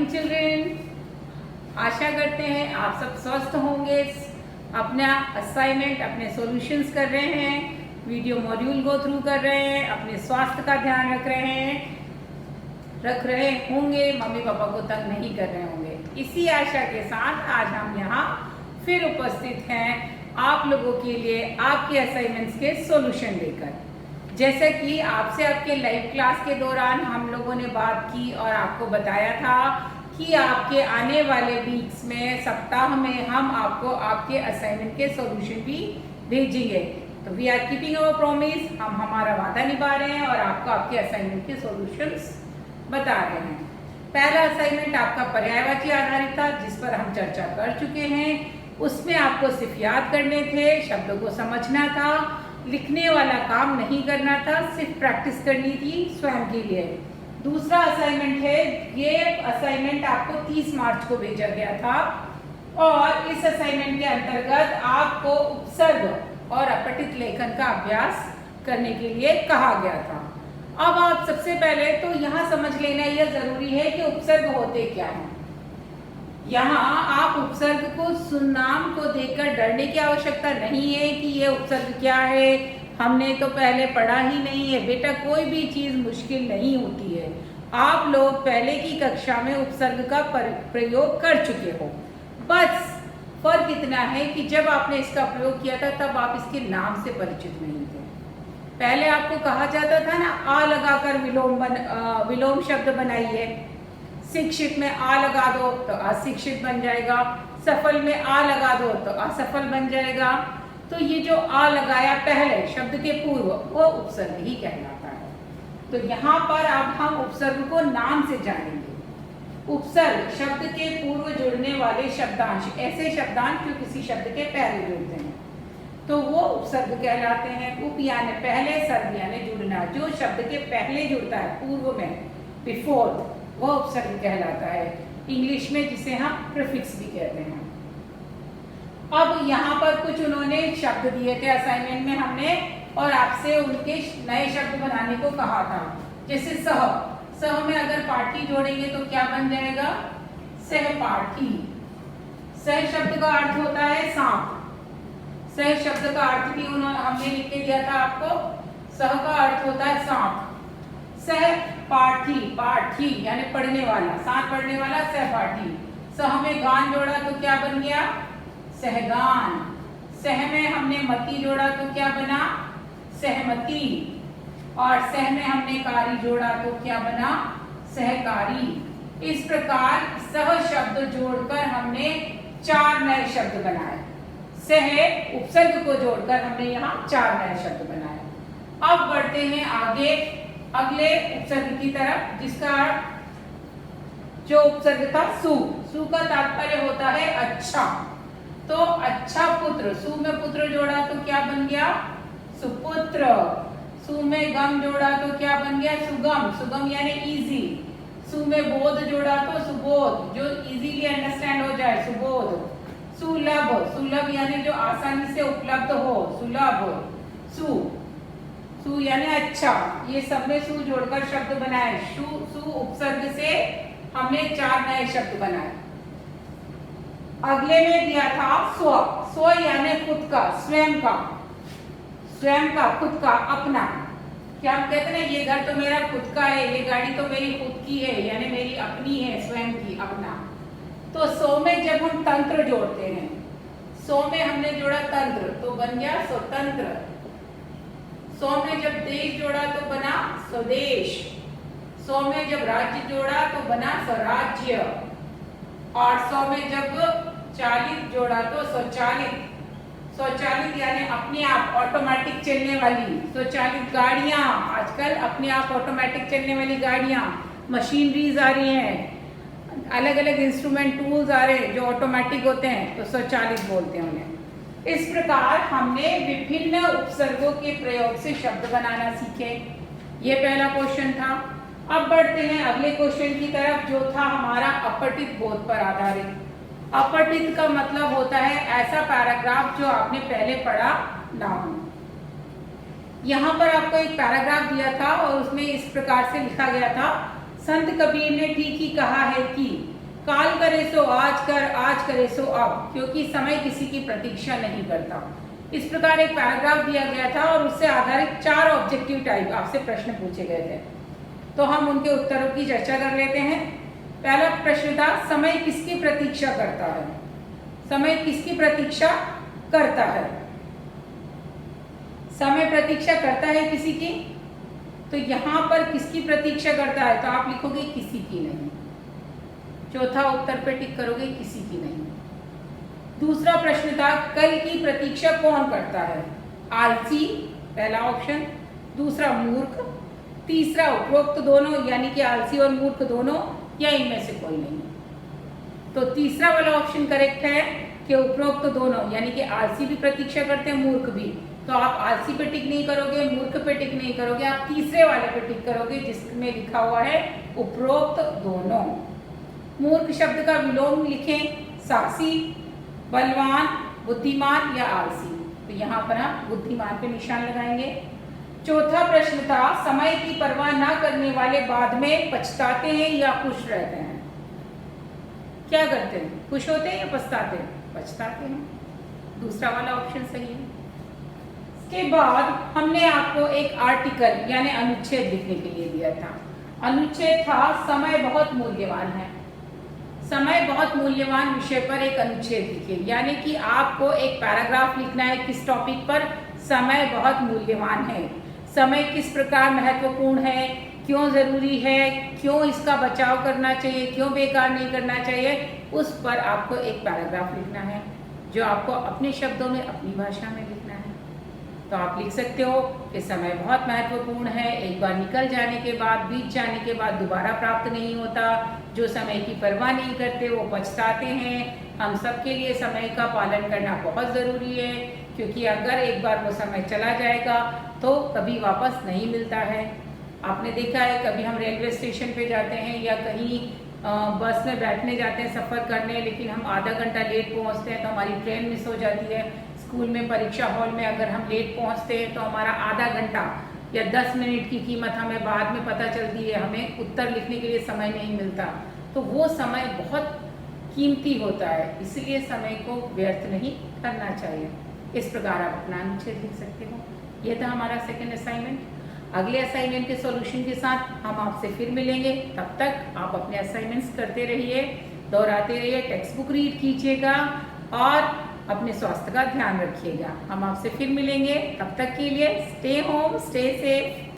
Children, आशा करते हैं आप सब स्वस्थ होंगे। अपना असाइनमेंट, अपने सॉल्यूशंस कर रहे हैं, वीडियो मॉड्यूल गो थ्रू कर रहे हैं, अपने स्वास्थ्य का ध्यान रख रहे होंगे, मम्मी पापा को तंग नहीं कर रहे होंगे। इसी आशा के साथ आज हम यहाँ फिर उपस्थित हैं आप लोगों के लिए आपके असाइनमेंट्स के सॉल्यूशन लेकर। जैसा कि आपसे आपके लाइव क्लास के दौरान हम लोगों ने बात की और आपको बताया था कि आपके आने वाले वीक्स में, सप्ताह में हम आपको आपके असाइनमेंट के सॉल्यूशन भी भेजेंगे। तो we are keeping our promise, हम हमारा वादा निभा रहे हैं और आपको आपके असाइनमेंट के सॉल्यूशंस बता रहे हैं। पहला असाइनमेंट आपका पर्यायवाची आधारित था, जिस पर हम चर्चा कर चुके हैं। उसमें आपको सिर्फ याद करने थे, शब्दों को समझना था, लिखने वाला काम नहीं करना था, सिर्फ प्रैक्टिस करनी थी स्वयं के लिए। दूसरा असाइनमेंट है, ये असाइनमेंट आपको 30 मार्च को भेजा गया था और इस असाइनमेंट के अंतर्गत आपको उपसर्ग और अपठित लेखन का अभ्यास करने के लिए कहा गया था। अब आप सबसे पहले तो यहाँ समझ लेना यह जरूरी है कि उपसर्ग होते क्या हैं। यहाँ आप उपसर्ग को सुनाम को देखकर डरने की आवश्यकता नहीं है कि ये उपसर्ग क्या है, हमने तो पहले पढ़ा ही नहीं है। बेटा, कोई भी चीज मुश्किल नहीं होती है। आप लोग पहले की कक्षा में उपसर्ग का प्रयोग कर चुके हो। बस फर्क इतना है कि जब आपने इसका प्रयोग किया था तब आप इसके नाम से परिचित नहीं थे। पहले आपको कहा जाता था ना, आ लगाकर विलोम शब्द बनाइए। शिक्षित में आ लगा दो तो अशिक्षित बन जाएगा, सफल में आ लगा दो तो असफल बन जाएगा। तो ये जो आ लगाया पहले शब्द के पूर्व, वो उपसर्ग ही कहलाता है। तो यहाँ पर अब हम उपसर्ग को नाम से जानेंगे। उपसर्ग शब्द के पूर्व जुड़ने वाले शब्दांश, ऐसे शब्दांश जो किसी शब्द के पहले जुड़ते हैं, तो वो उपसर्ग कहलाते हैं। उप यानी पहले, सर्ग यानी जुड़ना, जो शब्द के पहले जुड़ता है पूर्व में, बिफोर, वो उपसर्ग कहलाता है। इंग्लिश में जिसे हम प्रीफिक्स भी कहते हैं। अब यहाँ पर कुछ उन्होंने शब्द दिए थे असाइनमेंट में हमने, और आपसे उनके नए शब्द बनाने को कहा था। जैसे सह, सह में अगर पाठी जोड़ेंगे तो क्या बन जाएगा? सहपाठी। सह शब्द का अर्थ होता है सांप। सह शब्द का अर्थ भी हमने लिख के दिया था आपको। सह का अर्थ होता है सांप। सहपाठी, पाठी यानी पढ़ने वाला, साथ पढ़ने वाला सहपाठी। सह में गान जोड़ा तो क्या बन गया? सहगान। सह में हमने मती जोड़ा तो क्या बना? सहमति। और सह में हमने कारी जोड़ा तो क्या बना? सहकारी। इस प्रकार सह शब्द जोड़कर हमने 4 नए शब्द बनाए। सह उपसर्ग को जोड़कर हमने यहाँ 4 नए शब्द बनाए। अब बढ़ते हैं आगे अगले उपसर्ग की तरफ, जिसका जो उपसर्ग था सु। सु का तात्पर्य होता है अच्छा। तो अच्छा पुत्र, सु में पुत्र जोड़ा तो क्या बन गया? सुपुत्र। सु में गम जोड़ा तो क्या बन गया? सुगम। सुगम यानी इजी। सु में बोध जोड़ा तो सुबोध, जो इजीली अंडरस्टैंड हो जाए, सुबोध। सुलभ, सुलभ यानी जो आसानी से उपलब्ध हो, सुलभ। सु, सु यानी अच्छा। ये सब में सु जोड़कर शब्द बनाए। सु उपसर्ग से हमने 4 नए शब्द बनाए। अगले में दिया था स्व। स्व यानी खुद का, स्वयं का, स्वयं का, खुद का, अपना। क्या हम कहते हैं ये घर तो मेरा खुद का है, ये गाड़ी तो मेरी खुद की है, यानी मेरी अपनी है, स्वयं की, अपना। तो सो में जब हम तंत्र जोड़ते हैं, सो में हमने जोड़ा तंत्र तो बन गया स्वतंत्र। सो में जब देश जोड़ा तो बना स्वदेश। सो में जब राज्य जोड़ा तो बना स्वराज्य। और सो में जब चालित जोड़ा तो स्वचालित। स्वचालित यानी अपने आप, ऑटोमेटिक चलने वाली। स्वचालित गाड़ियां, आजकल अपने आप ऑटोमेटिक चलने वाली गाड़ियां, मशीनरीज आ रही हैं, अलग अलग इंस्ट्रूमेंट, टूल्स आ रहे हैं जो ऑटोमेटिक होते हैं, तो स्वचालित बोलते हैं उन्हें। इस प्रकार हमने विभिन्न उपसर्गों के प्रयोग से शब्द बनाना सीखे। ये पहला क्वेश्चन था। अब बढ़ते हैं अगले क्वेश्चन की तरफ, जो था हमारा अपठित बोध पर आधारित। अपठित का मतलब होता है ऐसा पैराग्राफ जो आपने पहले पढ़ा ना हो। यहाँ पर आपको एक पैराग्राफ दिया था और उसमें इस प्रकार से लिखा गया था, संत कबीर ने ठीक ही कहा है कि काल करे सो आज कर, आज करे सो अब, क्योंकि समय किसी की प्रतीक्षा नहीं करता। इस प्रकार एक पैराग्राफ दिया गया था और उससे आधारित 4 ऑब्जेक्टिव टाइप आपसे प्रश्न पूछे गए थे, तो हम उनके उत्तरों की चर्चा कर लेते हैं। पहला प्रश्न था, समय किसकी प्रतीक्षा करता है? समय किसकी प्रतीक्षा करता है? समय प्रतीक्षा करता है किसी की, तो यहां पर किसकी प्रतीक्षा करता है, तो आप लिखोगे किसी की नहीं। चौथा उत्तर पे टिक करोगे, किसी की नहीं। दूसरा प्रश्न था, कल की प्रतीक्षा कौन करता है? आलसी, पहला ऑप्शन। दूसरा मूर्ख। तीसरा उपरोक्त दोनों, यानी कि आलसी और मूर्ख दोनों, या इनमें से कोई नहीं। तो तीसरा वाला ऑप्शन करेक्ट है कि उपरोक्त दोनों, यानी कि आलसी भी प्रतीक्षा करते हैं, मूर्ख भी। तो आप आलसी पे टिक नहीं करोगे, मूर्ख पे टिक नहीं करोगे, आप तीसरे वाले पे टिक करोगे जिसमें लिखा हुआ है उपरोक्त दोनों। मूर्ख शब्द का विलोम लिखें, साहसी, बलवान, बुद्धिमान या आलसी। तो यहाँ पर हम बुद्धिमान पे निशान लगाएंगे। चौथा प्रश्न था, समय की परवाह ना करने वाले बाद में पछताते हैं या खुश रहते हैं? क्या करते हैं? खुश होते हैं या पछताते हैं? पछताते हैं। दूसरा वाला ऑप्शन सही है। इसके बाद हमने आपको एक आर्टिकल यानी अनुच्छेद लिखने के लिए दिया था। अनुच्छेद था, समय बहुत मूल्यवान है। समय बहुत मूल्यवान विषय पर एक अनुच्छेद लिखिए, यानी कि आपको एक पैराग्राफ लिखना है किस टॉपिक पर? समय बहुत मूल्यवान है। समय किस प्रकार महत्वपूर्ण है, क्यों जरूरी है, क्यों इसका बचाव करना चाहिए, क्यों बेकार नहीं करना चाहिए, उस पर आपको एक पैराग्राफ लिखना है जो आपको अपने शब्दों में, अपनी भाषा में लिखना है। तो आप लिख सकते हो कि समय बहुत महत्वपूर्ण है, एक बार निकल जाने के बाद, बीत जाने के बाद दोबारा प्राप्त नहीं होता। जो समय की परवाह नहीं करते वो पछताते हैं। हम सबके लिए समय का पालन करना बहुत ज़रूरी है, क्योंकि अगर एक बार वो समय चला जाएगा तो कभी वापस नहीं मिलता है। आपने देखा है, कभी हम रेलवे स्टेशन पे जाते हैं या कहीं बस में बैठने जाते हैं सफ़र करने, लेकिन हम आधा घंटा लेट पहुंचते हैं तो हमारी ट्रेन मिस हो जाती है। स्कूल में परीक्षा हॉल में अगर हम लेट पहुंचते हैं तो हमारा आधा घंटा या 10 मिनट की कीमत हमें बाद में पता चलती है, हमें उत्तर लिखने के लिए समय नहीं मिलता। तो वो समय बहुत कीमती होता है, इसलिए समय को व्यर्थ नहीं करना चाहिए। इस प्रकार आप अपना अनुच्छेद लिख सकते हो। ये था हमारा सेकेंड असाइनमेंट। अगले असाइनमेंट के सॉल्यूशन के साथ हम आपसे फिर मिलेंगे। तब तक आप अपने असाइनमेंट्स करते रहिए, दोहराते रहिए, टेक्स्ट बुक रीड कीजिएगा और अपने स्वास्थ्य का ध्यान रखिएगा। हम आपसे फिर मिलेंगे, तब तक के लिए स्टे होम, स्टे सेफ।